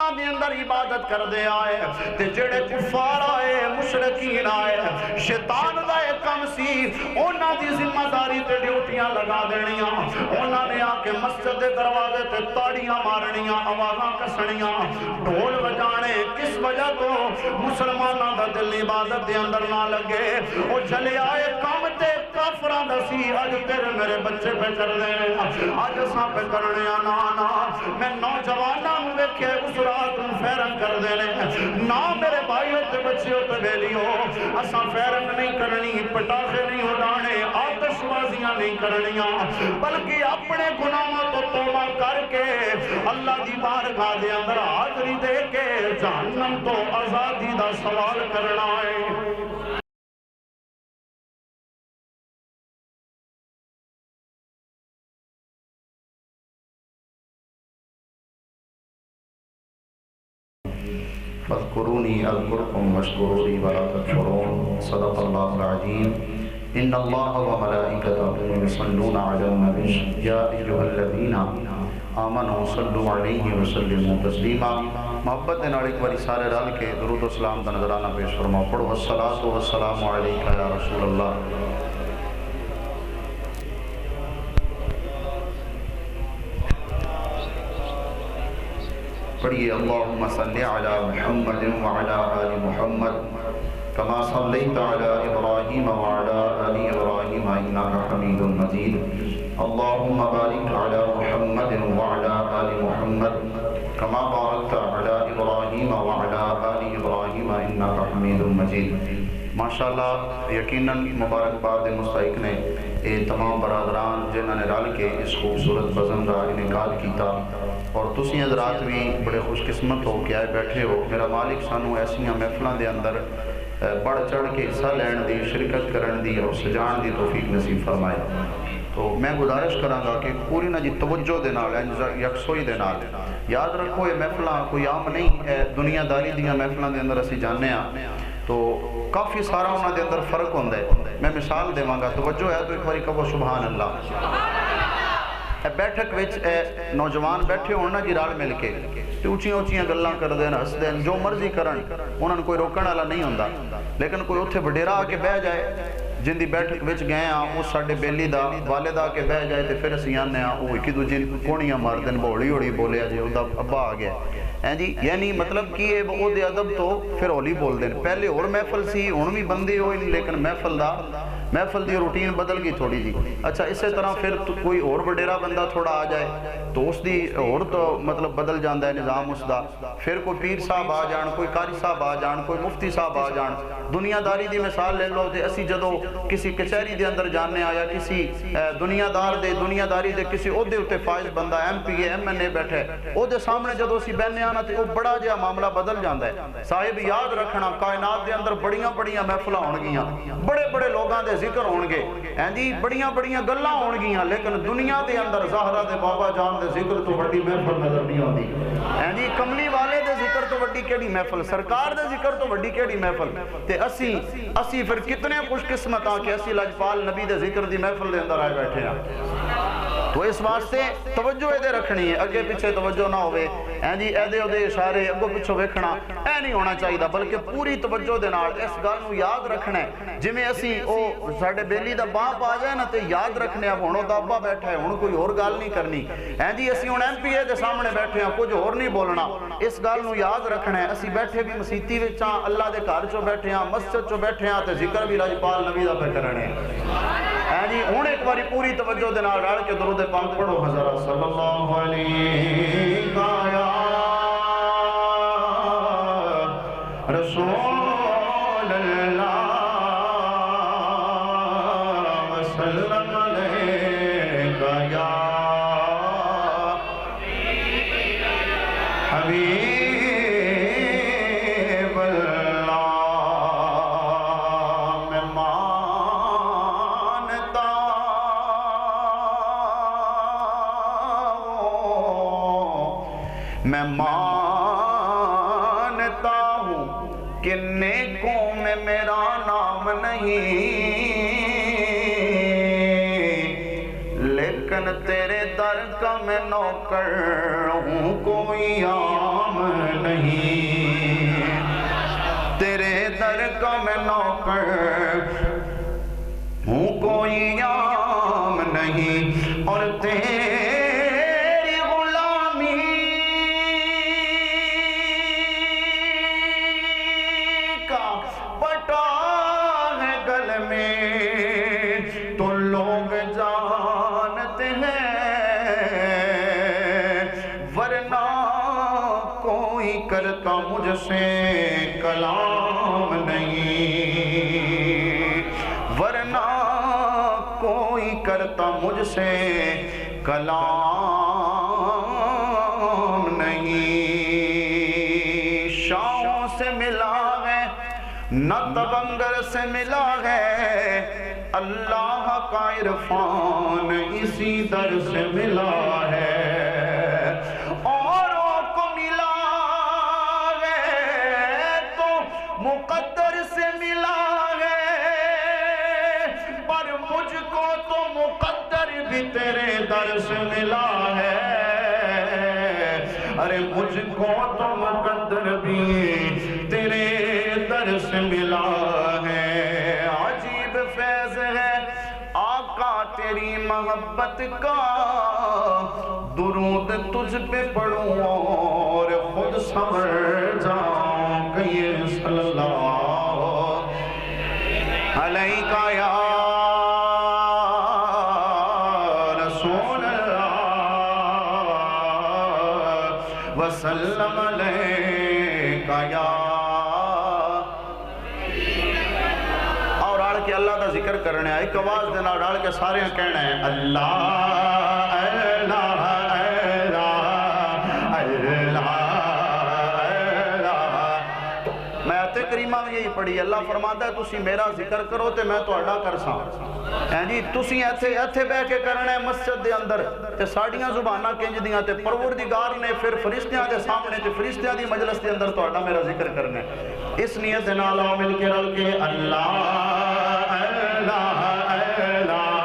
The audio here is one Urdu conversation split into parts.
مسجداں دے اندر عبادت کر دے آئے تے جڑے کفار آئے مشرکین آئے شیطان دا ایک کم سی انہاں دی ذمہ داری تے ڈیوٹیاں لگا دینیاں انہاں نے آ کے مسجد دے دروازے تے تاڑیاں مارنیاں آوازاں کسنیاں ڈھول بجانے کس وجہ تو مسلماناں دا دل عبادت دے اندر نہ لگے او چلے آئے کام تے کافراں دا سی اج تیرے میرے بچے پہ کر دے اج اساں پہ کرنے نا میں نوجواناں نوں ویکھے اس رات نوں فیرن کر دینے نا میرے بھائیو تے بچیو تے بیلیو اساں فیرن نہیں کرنی پٹاخے نہیں اڑانے آتش بازیاں نہیں کرنیاں بلکہ اپنے گناہوں تو توبہ کر کے اللہ دی بارگاہ دے اندر حاضری دے کے جہنم تو آزادی دا سوال کرنا ہے فاذكروني اذكركم واشكروا لي ولا تكفرون صدق الله العظيم ان الله وملائكته يصلون على النبي يا ايها الذين آمنوا صلوا عليه وسلموا تسلیما محبت دے نال ایک باری سارے رل کے درود و سلام دا نذرانہ پیش فرماؤ پڑھو الصلاۃ والسلام علیک یا رسول اللہ پڑھیے اللہم صلی علی محمد وعلی آل محمد کما صلیت علی ابراہیم وعلی آل ابراہیم انک حمید مجید اللہم بارک علی محمد وعلی آل محمد کما بارکت علی ابراہیم وعلی آل ابراہیم انک حمید مجید ماشاءاللہ یقیناً مبارکباد مستحق نے اے تمام برادران جنہوں نے رل کے اس خوبصورت بزم کا انعقاد کیتا اور تسی حضرات بھی بڑے خوش قسمت ہو کے آئے بیٹھے ہو میرا مالک سانو ایسیاں محفلاں دے اندر بڑھ چڑھ کے حصہ لین دی شرکت کرن دی اور سجان دی توفیق نصیب فرمائے تو میں گزارش کراں گا کہ پوری نہ جی توجہ دے نال یکسوئی دے نال یاد رکھو یہ محفلاں کوئی عام نہیں ہے دنیا داری دیاں محفلاں دے اندر اسی جاننے ہاں تو کافی سارا انہاں دے اندر فرق ہوندہ ہے میں مثال دیواں گا توجہ ہے تو ایک باری کہو سبحان اللہ بیٹھک وچ نوجوان بیٹھے ہونا جی رال مل کے اونچیاں اونچیاں گلاں کر دین ہس دین جو مرضی کرن انہاں نے کوئی روکن والا نہیں ہوندا لیکن کوئی اتھے وڈیرا آ کے بہ جائے جن دی بیٹھک وچ گئے ہاں اس ساڈے بیلی دا والد آ کے بہ جائے تے پھر اسی آنے ہاں وہ ایک دوجے کونیاں مار دین بولی ہوڑی بولیا جی او دا ابا آ گیا ہیں جی یعنی مطلب کہ او دے ادب تو پھر ہولی بول دین پہلے اور محفل سی ہن بھی بندے ہوئے لیکن محفل دی روٹین بدل گئی تھوڑی جی اچھا اسی طرح پھر کوئی اور وڈیرا بندہ تھوڑا آ جائے تو اس دی اور تو مطلب بدل جاندہ ہے نظام اس دا پھر کوئی پیر صاحب آ جان کوئی قاری صاحب آ جان کوئی مفتی صاحب آ جان دنیا داری دی مثال لے لو تے اسی جدو کسی کچہری دے اندر جاننے آیا کسی دنیا داری دے کسی عہدے اتے فائز بندہ M P A M N A بیٹھے او دے سامنے جدو اسی بہنے آنا تے او بڑا جہا معاملہ بدل جاندہ ہے صاحب یاد رکھنا کائنات دے اندر بڑیاں محفلہ ہونگیاں بڑے لوگاں دے ذکر ہونگے جی بڑیاں گلاں ہونگیاں لیکن دنیا دے اندر زہرہ دے بابا جان دے ذکر تو بڑی محفل نظر نہیں ہوندی جی کملی والے دے ذکر تو بڑی کیڑی محفل سرکار دے ذکر تو بڑی کیڑی محفل تے اسی پھر کتنے خوش قسمت آ کے اسی لجپال نبی دے ذکر دی محفل دے اندر آئے بیٹھے ہیں تو اس واسطے توجہ دے رکھنی ہے اگے پیچھے توجہ نہ ہوئے جی ایدے او دے اشارے اگو پیچھو ویکھنا اے نہیں ہونا چاہیے بلکہ پوری توجہ دے نال اس گل نو یاد رکھنا ہے جویں اسی او ساڈے بیلی دا باپ آ جائے نا تے یاد رکھنے اب ہن او دا ابا بیٹھا ہے ہن کوئی اور گل نہیں کرنی جی اسی ہن ایم پی اے دے سامنے بیٹھے ہیں کچھ اور نہیں بولنا اس گل نو یاد رکھنا ہے اسی بیٹھے بھی مسیتی وچ ہاں اللہ دے گھر چوں بیٹھے ہاں مسجد چوں بیٹھے ہاں تے ذکر بھی لجپال نبی دا پہ کرنے جی ہن ایک باری پوری توجہ دے نال رل کے درود پاک پڑھو حضرت صلی اللہ علیہ رسول اللہ وسلم علیکہ یا حبیب اللہ میں مانتا ہوں کہ نیکوں میں میرا نام نہیں لیکن تیرے در کا میں نوکر ہوں کوئی عام نہیں، تیرے در کا میں نوکر ہوں، کوئی عام نہیں، اور تیری غلامی کا پٹا ہے گل میں تو لوگ جانتے ہیں، ورنہ کوئی کرتا مجھ سے کلام نہیں، ورنہ کوئی کرتا مجھ سے کلام نہیں۔ شاہوں سے ملا ہے نہ تبنگر سے ملا ہے، اللہ کا عرفان اسی در سے ملا ہے، اوروں کو ملا ہے تو مقدر سے ملا ہے، پر مجھ کو تو مقدر بھی تیرے در سے ملا ہے، ارے مجھ کو تو مقدر بھی تیرے در سے ملا ہے۔ عجیب فیض ہے آقا تیری محبت کا، درود تجھ پہ پڑھوں اور خود سمجھ جاؤں کہ یہ صلی اللہ علیہ یا رسول اللہ وسلم علیہ یا، اور آڑ کے اللہ کا ذکر کرنے ایک آواز دینا، ڈال کے سارے کہنا ہے اللہ اللہ اللہ اللہ۔ میں آیت کریمہ میں یہی پڑھی، اللہ فرماتا ہے تسی میرا ذکر کرو تے میں تہاڈا کرساں، جی تسی ایتھے بہ کے کرنا ہے مسجد دے اندر تے ساڑیاں زباناں کنج دیاں تے پروردگار نے پھر فرشتیاں دے سامنے تے فرشتیاں دی مجلس دے اندر تہاڈا میرا ذکر کرنا ہے۔ اس نیت دے نال آؤ مل کے رل کے اللہ اللہ اللہ اللہ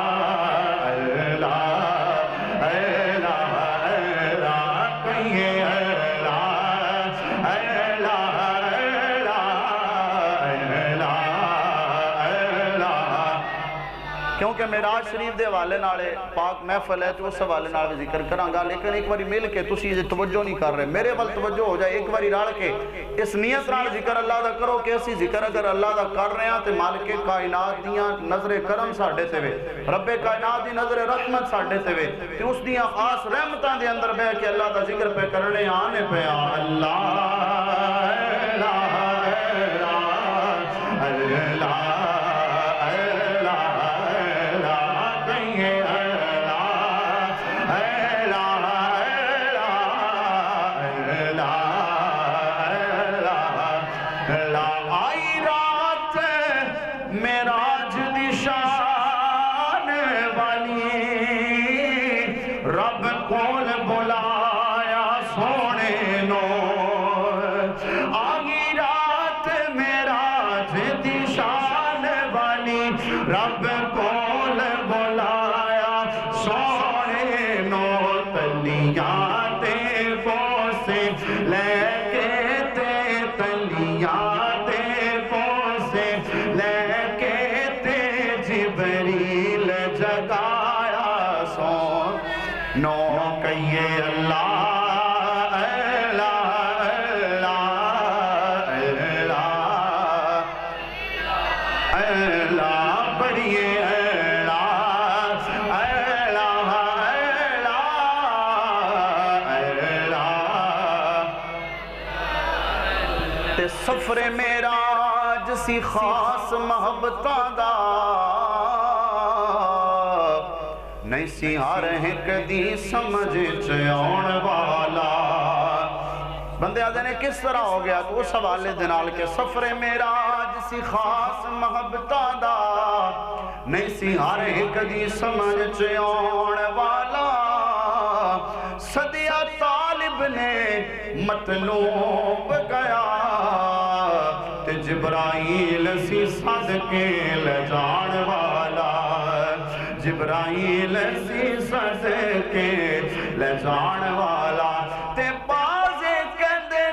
اللہ اللہ کہیے اللہ اللہ اللہ اللہ، کیونکہ معراج شریف دے حوالے نالے پاک محفل ہے تو اس حوالے نال بھی ذکر کراں گا، لیکن ایک باری مل کے تسی یہ توجہ نہیں کر رہے، میرے ول توجہ ہو جائے، ایک باری رل کے اس نیت نال ذکر اللہ دا کرو کہ اسی ذکر اگر اللہ دا کر رہے ہیں تے مالک کائنات دیاں نظر کرم ساڈے تے وے، رب کائنات دی نظر رحمت ساڈے تے وے، تے اس دیاں خاص رحمتاں دے اندر بہ کے اللہ دا ذکر پہ کرنے آنے پہ اللہ رب کول بلایا سونے نو، تلیاں تے پوسے لے کے تے تلیاں تے پوسے لے کے تے جبریل جگایا سون نو، کہیے اللہ سفر معراج سی خاص محبتاں دا نہیں سی ہر ایک دی سمجھ چون والا، بندے آدھے نے کس طرح ہو گیا تو اس حوالے دنال کے سفر معراج سی خاص محبتاں دا نہیں سی ہر ایک دی سمجھ چون والا، صدیہ طالب نے مطلوب گیا تے جبرائیل سی صدقے لجان والا، جبرائیل سی صدقے لجان والا، تے بازے کہندے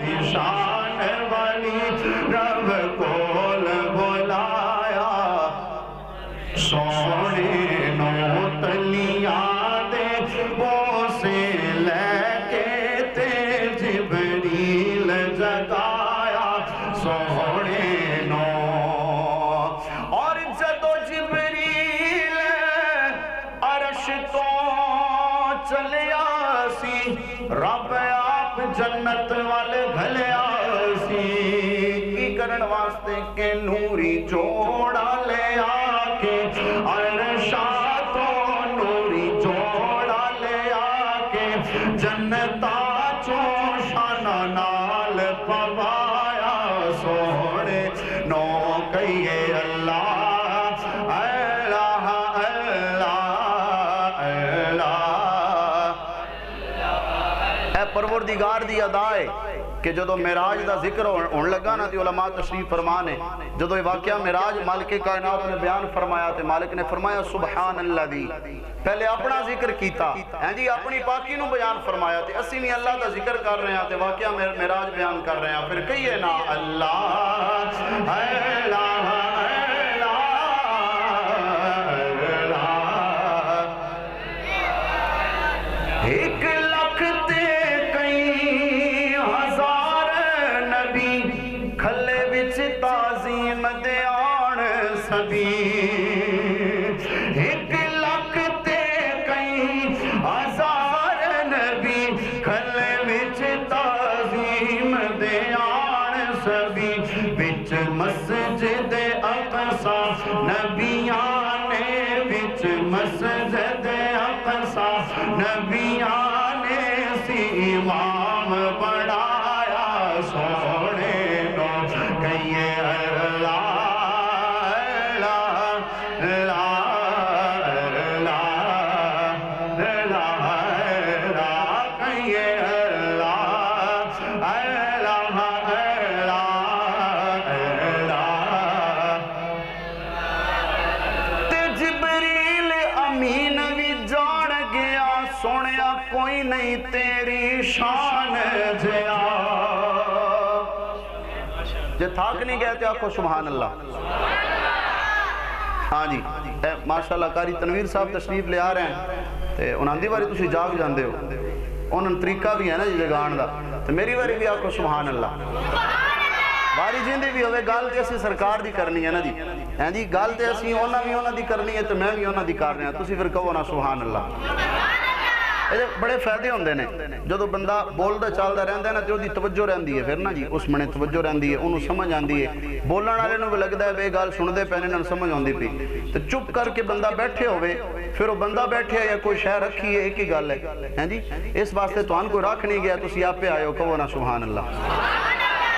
دی شان والی رب کول بلایا سونے نو تلیاں دے بوسے لے کے تے جبریل جگایا سونے نو اور جدو جبریل عرش تو چلیا سی رب آپ جنت والے گھلیا سی کی کرن واسطے کہ نوری جوڑا لے آکے عرشاں تو نوری جوڑا لے آکے جنتا چوشانہ نال پوایا سونے نو کہیے اللہ اللہ اللہ اللہ اے پروردگار دی ادائے کہ جدو معراج دا ذکر ہون لگا نا تی علماء تشریف فرمانے جدو یہ واقعہ معراج مالک کائنات نے بیان فرمایا تے مالک نے فرمایا سبحان اللہ دی پہلے اپنا ذکر کیتا جی اپنی پاکی نو بیان فرمایا تے اسی میں اللہ دا ذکر کر رہے ہیں تے واقعہ معراج بیان کر رہے ہیں پھر کہیے نا اللہ اللہ ایک لکھ تے کئی ہزار نبی کھلے وچ تعظیم دیان سبھی ایک لکھ تے کئی ہزار نبی کھلے وچ تعظیم دیان سبھی وچ مسجد اقصی نبیان نے وچ مسجد اقصی نبیان نے سی امام بڑھایا سونے نو کہیے اللہ اللہ اللہ اللہ کہیے اللہ اللہ اللہ تے جبریل امین بھی جان گیا سونیا کوئی نہیں تیری شان جیا جے تھاک نہیں گئے تو آکھو سبحان اللہ ہاں جی ماشاءاللہ قاری تنویر صاحب تشریف لے آ رہے ہیں انہاں دی باری تسی جاگ جاندے ہو انہاں طریقہ بھی ہے نا جی جگان دا تو میری باری بھی آکھو سبحان اللہ باری جیندی بھی ہوئے گال تے اسی سرکار دی کرنی ہے نا جی گال تے اسی انہاں دی کرنی ہے تو میں بھی انہاں دی کر رہے ہیں تسی پھر کہو نا سبحان اللہ بڑے فائدے ہوندے نے جدو بندہ بولدا چلدا رہندا ہے نا تے اودی توجہ رہندی ہے پھر نا جی اس منے توجہ رہندی ہے انہوں سمجھ آندی ہے بولن والے نوں بھی لگدا ہے بے گل سن دے پہنے نال سمجھ آندی پئی تے چپ کر کے بندہ بیٹھے ہوئے پھر وہ بندہ بیٹھے یا کوئی شے رکھی ہے ایک ہی گل ہے ہیں جی اس واسطے تہاں کوئی رکھ نہیں گیا تسی آپے آئے ہو کہو نا سبحان اللہ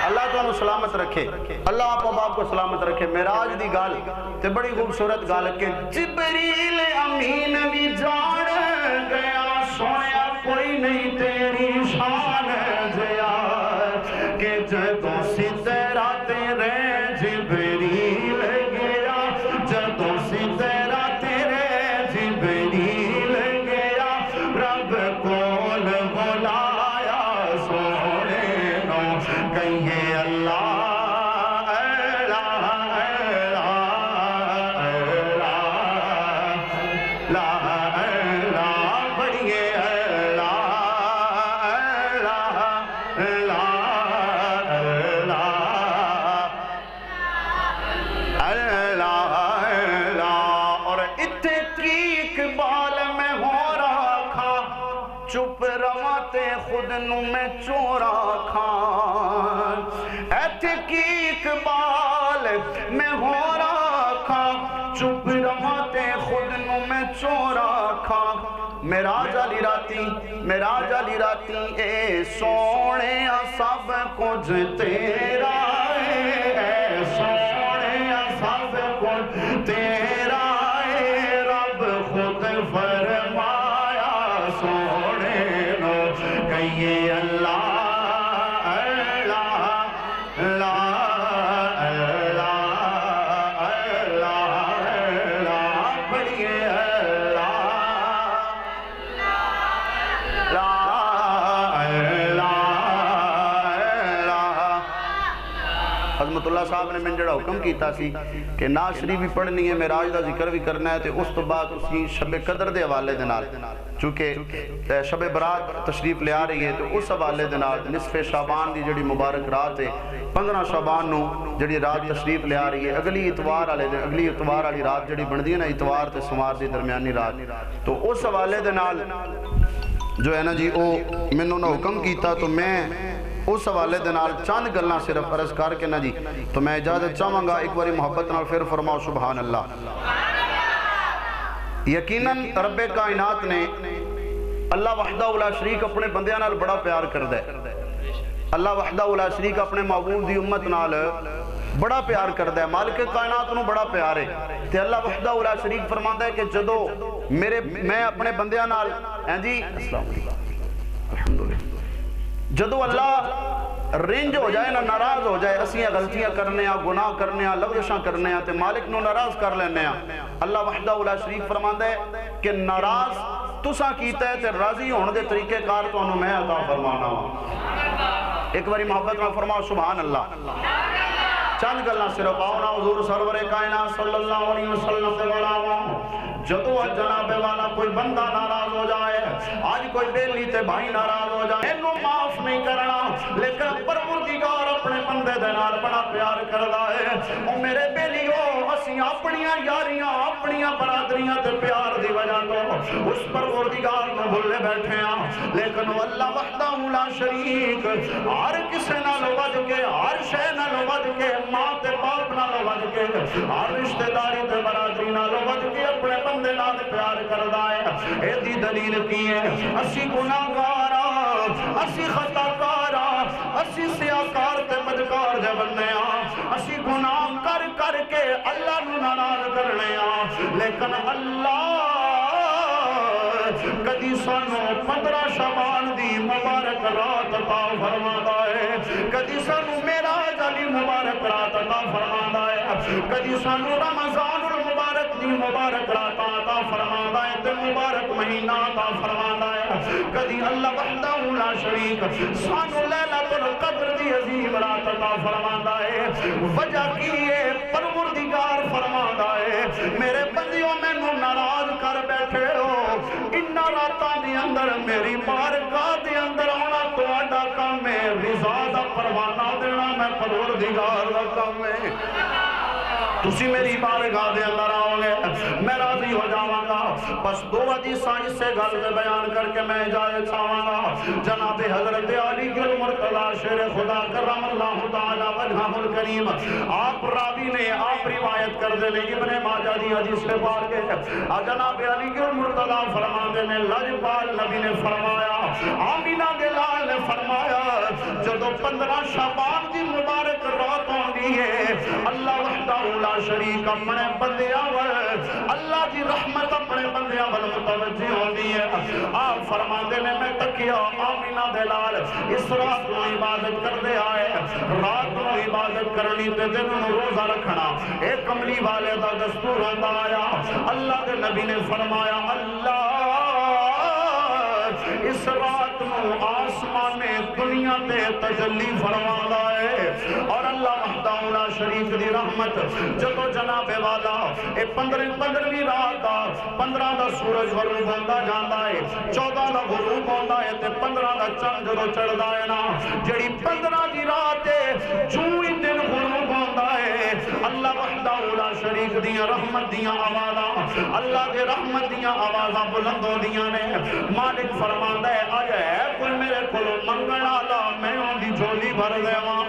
اللہ تو انہوں سلامت رکھے اللہ آپ باپ کو سلامت رکھے معراج دی گال تے بڑی خوبصورت گال کہ جبریل امین بھی جان گیا سویا کوئی نہیں تیری شان جیا کہ جدو سترہ تیرے جبریل گیا جدو سترہ تیرے جبریل گیا رب کول بلایا سونے نو کہیے اللہ چپ رواتے خود نو میں چورا کھان ایتھے کی اقبال میں ہو رکھا چپ رواتے خود نو میں چورا کھان معراج علی راتی اے سونے سب کچھ تیرا اے سونے سب کچھ تیرا اے رب خود فرمایا سونے نو کہیے اللہ عظمت اللہ صاحب نے میں جڑا حکم کیتا سی کہ نعت شریف بھی پڑھنی ہے، معراج دا ذکر بھی کرنا ہے، تے اس تو بعد اسی شب قدر دے حوالے دے نال چونکہ شب برات تشریف لے آ رہی ہے، تو اس حوالے دے نال نصف شعبان دی جڑی مبارک رات ہے 15 شعبان نو جڑی رات تشریف لے آ رہی ہے، اگلی اتوار والی رات جڑی بندی ہے نا، اتوار تے سوموار دی درمیانی رات، تو اس حوالے دے نال جو ہے نا جی او مینوں نہ حکم کیتا، تو میں اس حوالے دے نال چند گلاں صرف عرض کر کے نا جی تو میں اجازت چاہواں گا، ایک باری محبت نال پھر فرماؤ سبحان اللہ۔ یقیناً رب کائنات نے اللہ وحدہ لا شریک اپنے بندیاں نال بڑا پیار کردا ہے، اللہ وحدہ لا شریک اپنے محبوب دی امت نال بڑا پیار کردا ہے، مالک کائنات نو بڑا پیار ہے، تے اللہ وحدہ لا شریک فرماندا ہے کہ جدو میں اپنے بندیاں نال جی السلام علیکم الحمدللہ جدو اللہ رنج ہو جائے نا، ناراض ہو جائے، اسیاں غلطیاں کرنے ہیں، گناہ کرنے ہیں، لغزشاں کرنے ہیں، تے مالک نو ناراض کر لینے ہیں، اللہ وحدہ لا شریک فرماندا ہے کہ ناراض تساں کیتا ہے تے راضی ہون دے طریقے کار تانوں میں عطا فرمانا وا۔ ایک باری محبت نال فرماؤ سبحان اللہ۔ چند گلاں صرف آؤ نا حضور سرور کائنات صلی اللہ علیہ وسلم سے بڑھاواں، جدو جناب والا کوئی بندہ ناراض ہو جائے، آج کوئی بیلی تے بھائی ناراض ہو جائے، انہوں معاف نہیں کرنا، لیکن پروردگار اپنے بندے دے نال بڑا پیار کردا ہے۔ او میرے بیلیو، اسی اپنیاں یاریاں اپنیاں برادریاں تے پیار دی وجہ تو اس پروردگار نو بھولے بیٹھے ہیں، لیکن وہ اللہ وحدہ لا شریک ہر کسے نال ود کے، ہر شے نال ود کے، ماں تے باپ نال ود کے، ہر رشتہ داری تے برادری نال ود کے اپنے بندے نال پیار کردا ہے۔ اے دی دلیل کی ہے، اسی گناہگار، اسی خطاکار، اسی سیاکار تے بدکار جے بندے ہاں، اسی گناہ کر کر کے اللہ نو ناراض کرنے ہاں، لیکن اللہ کدی سانو 15 شعبان دی مبارک رات عطا فرماتا ہے، کدی سانو معراج علی مبارک رات عطا فرماتا ہے، کدی سانو رمضان المبارک دی مبارک رات عطا فرماتا ہے، تے مبارک مہینہ عطا فرماتا ہے، کدی اللہ وحدہ لا شریک سانو لیلۃ القدر دی عظیم رات عطا فرماتا ہے۔ وجہ کی ہے پروردگار فرماتا ہے میرے بندیوں مینوں ناراض کر بیٹھے ہو، ان راتاں دے اندر میری بارگاہ دے اندر آنا تہاڈا کام ہے، رضا دا پروانہ دینا میں پروردگار دا کام ہے۔ تسی میری بارگاہ دے اندر آؤ گے میں راضی ہو جاواں گا۔ بس دو حدیثاں اس سے گل دے بیان کر کے میں اجازت چاہواں گا۔ جناب حضرت علی گل مرتضی شیر خدا کرم اللہ تعالی وجہہ الکریم، آپ راوی نے آپ روایت کر دے لے ابن ماجہ دی حدیث سے پار کے جناب علی گل مرتضی فرماتے نے لجپال نبی نے فرمایا، آمینہ دلال نے فرمایا، جدو 15 شعبان دی مبارک رات ہوندی ہے، اللہ وحدہ لا شریک اپنے بندیاں اللہ کی رحمت اپنے بندیاں متوجہ ہوتی ہے۔ آپ فرماتے نے میں تکیا آمینہ دلال اس رات کو عبادت کر دے آئے، رات کو عبادت کرنی تے دن روزہ رکھنا ایک کملی والے دا دستور ہوتا آیا۔ اللہ کے نبی نے فرمایا اللہ اس رات کو آسمان دنیا تے تجلی فرماتا ہے، اور اللہ وحدہ لا شریک دی رحمت جدو جناب والا اے 15ویں رات دا 15 دا سورج غروب ہوتا جاتا ہے، 14 دا غروب ہوتا ہے تے 15 دا چند جدو چڑھتا ہے نا، جڑی 15 دی رات ہے چوئی دن غروب ہوتا ہے، اللہ وحدہ لا شریک دیاں رحمت دیاں آوازاں، اللہ دے رحمت دیاں آوازاں بلند ہو دیاں نے۔ مالک فرماندا ہے آج ہے کوئی میرے کولو منگن والا میں ان دی جھولی بھر دیواں،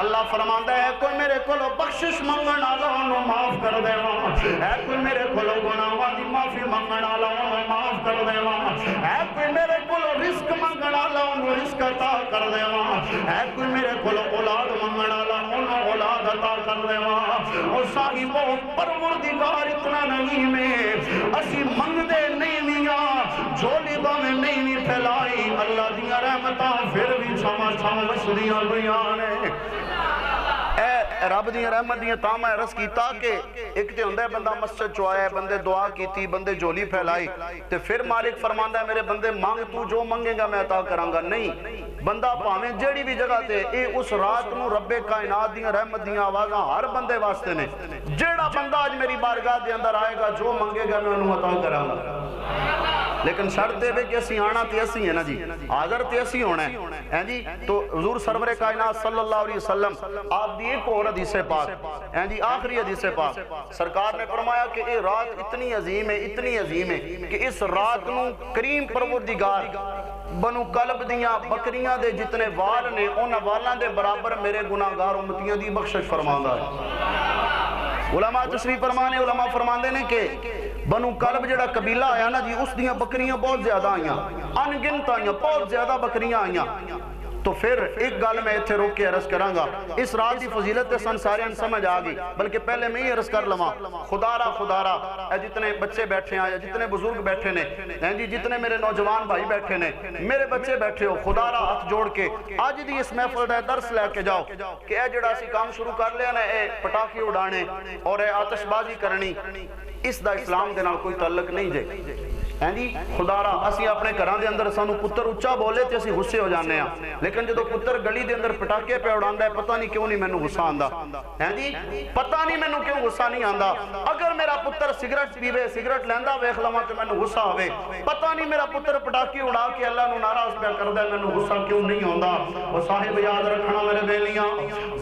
اللہ فرماندا ہے کوئی میرے کولو بخشش منگن والا انہوں معاف کر دیواں، ہے کوئی میرے کولو گناہاں دی معافی منگن والا انہوں معاف کر دیواں، ہے کوئی میرے کولو رزق منگن والا انہوں رزق عطا کر دیواں، ہے کوئی میرے کولو اولاد منگن والا انہوں اولاد عطا کر دیواں۔ اور صاحبو پروردگار اتنا نہیں میں اسی منگ دے نہیں میاں جھولی باویں نہیں پھیلائی، اللہ دیاں رحمتاں پھر بھی چھما چھما وسدیاں گئیاں نے۔ اے رب دی رحمت دی تا میں عرض کیتا کہ ایک تے ہوندا ہے بندہ مسجد چ آیا ہے، بندے دعا کیتی، بندے جھولی پھیلائی تے پھر مالک فرماندا ہے میرے بندے مانگ تو جو منگے گا میں عطا کراں گا. نہیں، بندہ پاویں جیڑی بھی جگہ تے اے اس رات نو رب کائنات دی رحمت دی آوازاں ہر بندے واسطے نے. جیڑا بندہ اج میری بارگاہ دے اندر آئے گا جو منگے گا میں انہوں عطا کراں گا. لیکن شرط ہے کہ اسی آنا تے اسی ہے نا جی، حاضر تے اسی ہونا ہے جی. تو حضور سرور کائنات صلی اللہ علیہ وسلم آپ دی ایک اور حدیث پاک ہے جی، آخری حدیث پاک سرکار نے فرمایا کہ یہ رات اتنی عظیم ہے، اتنی عظیم ہے کہ اس رات نو کریم پروردگار بنو کلب دیاں بکریاں دے جتنے وال نے ان والاں دے برابر میرے گناہگار امتیاں دی بخشش فرماندا ہے. علماء تشریف فرمانے، علماء فرماندے نے کہ بنو کلب جڑا قبیلہ آیا نا جی، اس دیاں بکریاں بہت زیادہ آئیاں، انگنت آئیاں، بہت زیادہ بکریاں آئیاں. تو پھر ایک گل میں اتھے روک کے عرض کراں گا. اس رات دی فضیلت تے سن سارے سمجھ آ گئی، بلکہ پہلے میں ہی عرض کر لواں خدا اے جتنے بچے بیٹھے ہیں یا جتنے بزرگ بیٹھے نے جی، جتنے میرے نوجوان بھائی بیٹھے نے، میرے بچے بیٹھے ہو، خدا را ہاتھ جوڑ کے آج دی اس محفل دا درس لے کے جاؤ کہ اے جڑا اسی کام شروع کر لیا نا، اے پٹاخے اڑانے اور اے آتش بازی کرنی، اس دا اسلام دے نال کوئی تعلق نہیں جے. ہیں جی خدا را اسی اپنے گھراں دے اندر سانو پتر اچا بولے تے اسی غصے ہو جانے ہیں، لیکن جدو پتر گلی دے اندر پٹاکے پہ اڑاندا ہے پتہ نہیں کیوں نہیں مینوں غصہ آندا. ہیں جی پتہ نہیں مینوں کیوں غصہ نہیں آندا. اگر میرا پتر سگریٹ پیوے، سگریٹ لیندا ویکھ لواں تے مینوں غصہ آوے. پتہ نہیں میرا پتر پٹاکے اڑا کے اللہ نو ناراض پیا کردا ہے، مینوں غصہ کیوں نہیں آندا. او صاحب یاد رکھنا میرے بیلیاں،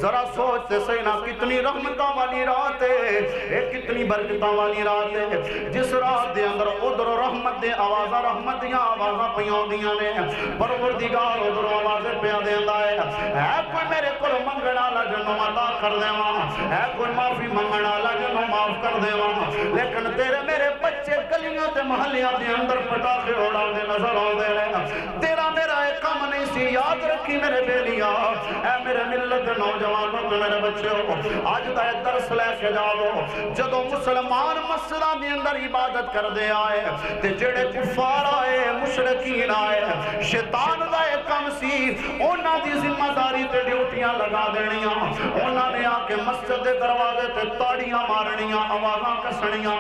ذرا سوچ تے صحیح نا کتنی رحمتاں والی رات ہے، اے کتنی برکتاں والی رات ہے جس رات دے اندر ادھر رحمت دے آوازاں، رحمت دیاں آوازاں پیاں دیاں نے، پروردگار ادھر آوازیں پیاں دیندا ہے. ہے کوئی میرے کول منگن والا جنوں عطا کر دیواں، ہے کوئی معافی منگن والا جنوں معاف کر دیواں. لیکن تیرے میرے بچے گلیاں تے محلیاں دے اندر پٹاخے اڑاندے نظر آندے نے. تیرا میرا ایک کم نہیں سی، یاد رکھی میرے بیلیاں، اے میرے ملت دے نوجوانوں تے میرے بچوں، اج دا درس لے کے جاؤ. جدوں مسلمان مسجداں دے اندر عبادت کردے آئے تے جڑے کفار آئے، مشرکین آئے، شیطان دا ایک کم سی انہاں دی ذمہ داری تے ڈیوٹیاں لگا دینیاں. انہاں نے آ کے مسجد دے دروازے تے تاڑیاں مارنیاں، آوازاں کسنیاں،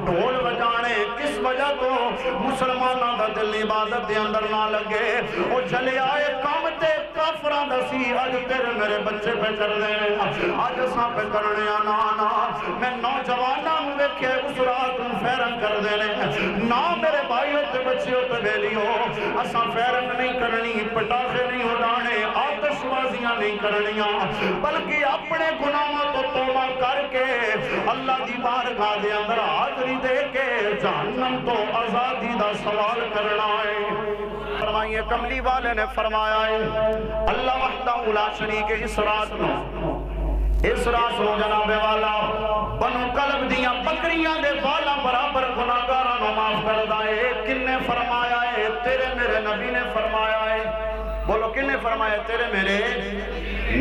ڈھول بجانے. کس وجہ تو مسلماناں دا دل عبادت دے اندر نہ لگے. او چلے آئے کام تے کافراں دا سی، اج تیرے میرے بچے پہ کر دے، اج اساں پہ کرنے آنا نا. میں نوجواناں نوں ویکھے اس رات نوں فیرن کر دینے نا، میرے بھائیوں تے بچیوں تے بیلیوں، اساں فیرن نہیں کرنی، پٹاخے نہیں اڑانے، آتش بازیاں نہیں کرنیاں، بلکہ اپنے گناہاں تو توبہ کر کے اللہ دی بارگاہ دے اندر حاضری دے کے جہنم تو آزادی دا سوال کرنا ہے. فرمائیے کملی والے نے فرمایا ہے اللہ وحدہ لا شریک اس رات نو جناب والا بنو کلب دیاں بکریاں دے والا برابر گناہگاراں نو معاف کردا ہے. کن نے فرمایا ہے؟ تیرے میرے نبی نے فرمایا ہے. بولو کن نے فرمایا؟ تیرے میرے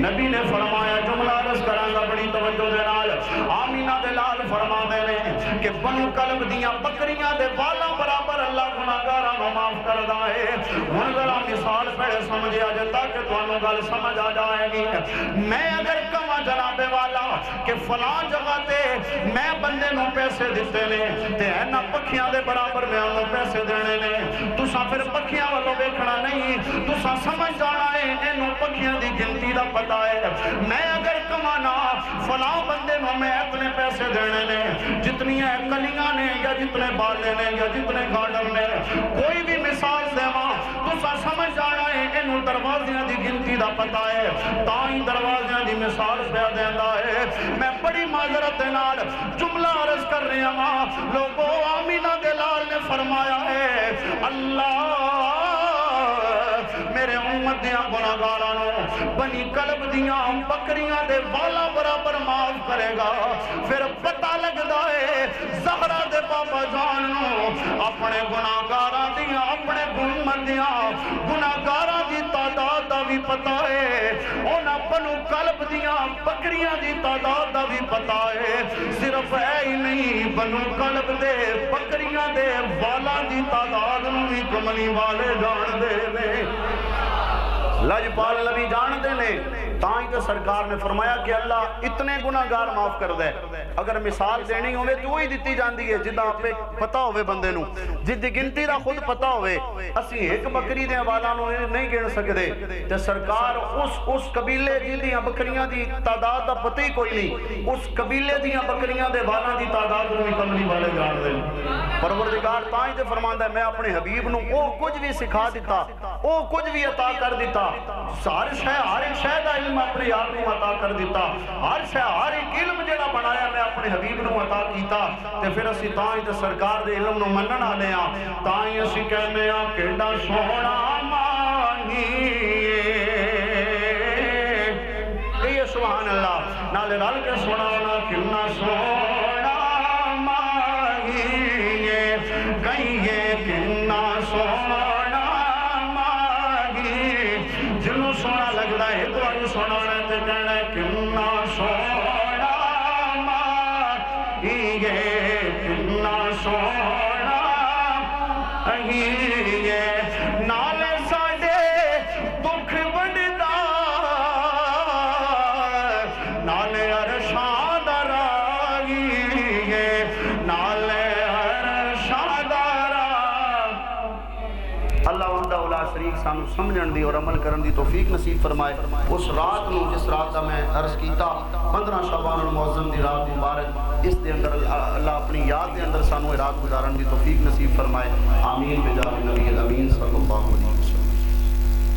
نبی نے فرمایا. جملہ عرض کراں گا بڑی توجہ دے نال. آمینہ دے لال فرما دے نے کہ بنو کلب دیاں بکریاں دے والا برابر اللہ گناہگاراں نو معاف کردا ہے. ہن ذرا مثال پہلے سمجھیا جے تاکہ تانوں گل سمجھ آ جائے گی. میں اگر کہاں جناب والا کہ فلاں جگہ تے میں بندے نو پیسے دتے نے تے اینا پکھیاں دے برابر میں انہوں پیسے دینے نے، تساں پھر پکھیاں والوں ویکھنا نہیں، تساں سمجھ جانا ہے اینوں پکھیاں دی گنتی دا پتہ ہے. میں اگر کمانا فلاں بندے نو میں اتنے پیسے دینے نے، جتنی کلیاں نے یا جتنے بالے نے یا جتنے گارڈن نے، کوئی بھی مثال دیواں تساں سمجھ جانا ہے اینوں دروازیاں دی گنتی دا پتہ ہے، تائیں دروازیاں دی مثال پہ دیندا ہے. میں بڑی معذرت نال جملہ عرض کر رہا ہوں. لوگوں آمینہ دے لال نے فرمایا ہے اللہ میرے امت دیاں گناہگاراں نو بنی کلب دیاں بکریاں دے والا برابر معاف کرے گا. پھر پتہ لگدا ہے زہرا دے بابا جان نو اپنے گناہگاراں دیاں اپنے امت دیاں گناہگاراں دی تعداد دا بھی پتہ ہے، انہاں بنو کلب دیاں بکریاں دی تعداد دا بھی پتہ ہے. صرف اے ہی نہیں بنو کلب دے بکریاں دے والا دی تعداد نو بھی کملی والے جان دے نے، لجپال نبی جان دے نے. تائیں کہ سرکار نے فرمایا کہ اللہ اتنے گناہگار معاف کر دے. اگر مثال دینی ہوئے تو وہی دیتی جاندی ہے جدہ آپ پتہ ہوئے بندے نو، جدی گنتی دا خود پتہ ہوئے. اسی ایک بکری دے والا نو نہیں گن سکدے تے سرکار اس قبیلے جدیاں بکریاں دی تعداد دا پتہ ہی کوئی نہیں، اس قبیلے دیاں بکریاں دے والا دی تعداد نو بھی کملی والے جان دے. پروردگار تائیں تے فرماندا ہے میں اپنے حبیب نو او کچھ بھی سکھا دیتا، او کچھ بھی عطا کر دیتا. ہر ایک شے دا علم اپنے یار نو عطا کر دیتا. ہر ایک علم جڑا بنایا میں اپنے حبیب نو عطا کیتا. تے پھر اسی تائیں تے سرکار دے علم نو منن والے ہاں. تائیں اسی کہنے ہاں کیڑا سونا مانی کہیے سبحان اللہ نالے رل کے سنانا کنا سونا مانی کہیے کنا سونا مانی جنوں سونا لگدا ہے تو اج سونا تے کہنا کنا سونا مانی کنا سونا نالے ساڈے دکھ وڈدا نالے عرشاں دا راہی نالے عرشاں دا راہ. اللہ وحدہ لا شریک سانو سمجھن دی اور عمل کرن دی توفیق نصیب فرمائے. اس رات نو جس رات دا میں عرض کیتا 15 شعبان المعظم دی رات مبارک، اس دے اندر اللہ اپنی یاد دے اندر سانو رات گزارن دی توفیق نصیب فرمائے. آمین بجاہ نبی الامین صلی اللہ علیہ وسلم.